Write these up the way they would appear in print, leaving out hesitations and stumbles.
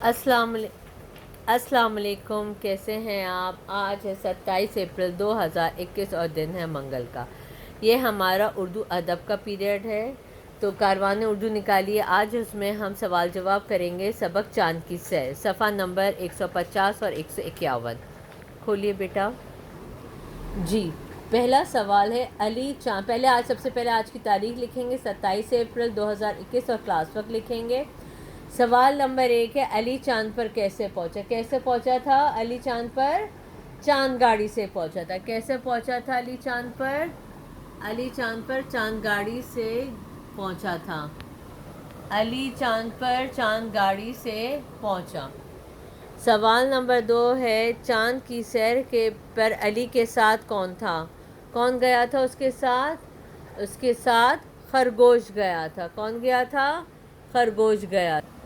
السلام علیکم، کیسے ہیں آپ؟ آج ہے 27 اپریل 2021 اور دن ہے منگل کا۔ یہ ہمارا اردو ادب کا پیریڈ ہے، تو کاروان اردو نکالیے۔ آج اس میں ہم سوال جواب کریں گے سبق چاند کی سیر، صفحہ نمبر 150 اور 151۔ کھولیے بیٹا۔ جی، پہلا سوال ہے علی چاند۔ سب سے پہلے آج کی تاریخ لکھیں گے 27 اپریل 2021 اور کلاس وقت لکھیں گے۔ سوال نمبر 1 ہے علی چاند پر کیسے پہنچا؟ کیسے پہنچا تھا علی چاند پر؟ چاند گاڑی سے پہنچا تھا۔ کیسے پہنچا تھا علی چاند پر؟ علی چاند پر چاند گاڑی سے پہنچا تھا۔ علی چاند پر چاند گاڑی سے پہنچا۔ سوال نمبر 2 ہے چاند کی سیر پر علی کے ساتھ کون تھا؟ کون گیا تھا اس کے ساتھ؟ اس کے ساتھ خرگوش گیا تھا۔ کون گیا تھا؟ خرگوش گیا تھا۔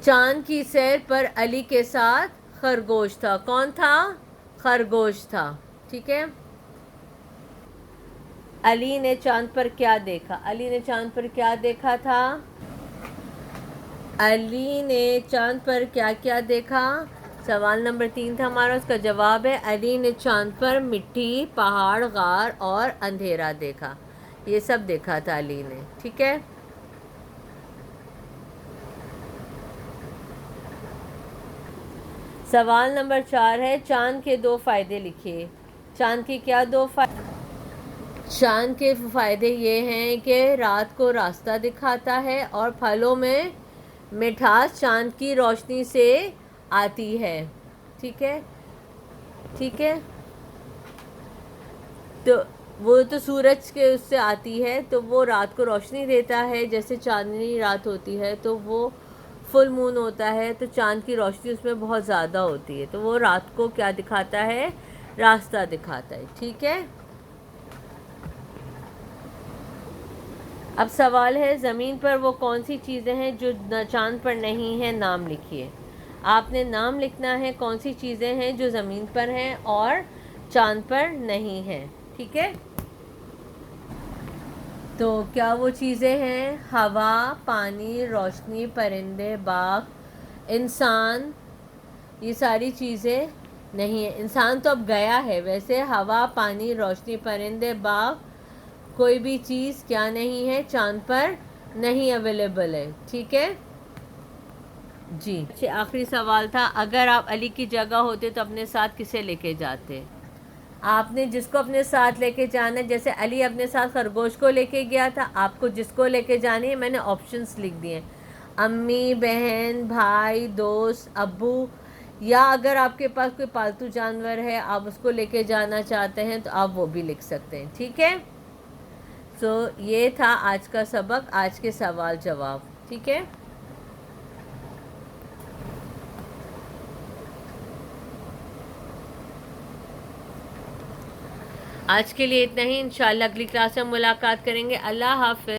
چاند کی سیر پر علی کے ساتھ خرگوش تھا۔ کون تھا؟ خرگوش تھا۔ ٹھیک ہے۔ علی نے چاند پر کیا دیکھا؟ علی نے چاند پر کیا دیکھا تھا؟ علی نے چاند پر کیا کیا دیکھا؟ سوال نمبر 3 تھا ہمارا، اس کا جواب ہے علی نے چاند پر مٹی، پہاڑ، غار اور اندھیرا دیکھا۔ یہ سب دیکھا تھا علی نے۔ ٹھیک ہے۔ سوال نمبر 4 ہے چاند کے 2 فائدے لکھیے۔ چاند کے کیا 2 فائدے؟ چاند کے فائدے یہ ہیں کہ رات کو راستہ دکھاتا ہے اور پھلوں میں مٹھاس چاند کی روشنی سے آتی ہے۔ ٹھیک ہے۔ ٹھیک ہے، تو وہ تو سورج کے اس سے آتی ہے، تو وہ رات کو روشنی دیتا ہے۔ جیسے چاندنی رات ہوتی ہے تو وہ فل مون ہوتا ہے، تو چاند کی روشنی اس میں بہت زیادہ ہوتی ہے، تو وہ رات کو کیا دکھاتا ہے؟ راستہ دکھاتا ہے۔ ٹھیک ہے۔ اب سوال ہے زمین پر وہ کون سی چیزیں ہیں جو چاند پر نہیں ہیں؟ نام لکھیے۔ آپ نے نام لکھنا ہے کون سی چیزیں ہیں جو زمین پر ہیں اور چاند پر نہیں ہیں۔ ٹھیک ہے۔ تو کیا وہ چیزیں ہیں؟ ہوا، پانی، روشنی، پرندے، باغ، انسان۔ یہ ساری چیزیں نہیں ہیں۔ انسان تو اب گیا ہے، ویسے ہوا، پانی، روشنی، پرندے، باغ، کوئی بھی چیز کیا نہیں ہے؟ چاند پر نہیں اویلیبل ہے۔ ٹھیک ہے۔ جی، آخری سوال تھا اگر آپ علی کی جگہ ہوتے تو اپنے ساتھ کسے لے کے جاتے؟ آپ نے جس کو اپنے ساتھ لے کے جانا ہے، جیسے علی اپنے ساتھ خرگوش کو لے کے گیا تھا، آپ کو جس کو لے کے جانی ہے، میں نے آپشنس لکھ دیے: امی، بہن، بھائی، دوست، ابو، یا اگر آپ کے پاس کوئی پالتو جانور ہے آپ اس کو لے کے جانا چاہتے ہیں تو آپ وہ بھی لکھ سکتے ہیں۔ ٹھیک ہے۔ یہ تھا آج کا سبق، آج کے سوال جواب۔ ٹھیک ہے۔ آج کے لیے اتنا ہی، انشاءاللہ اگلی کلاس میں ملاقات کریں گے۔ اللہ حافظ۔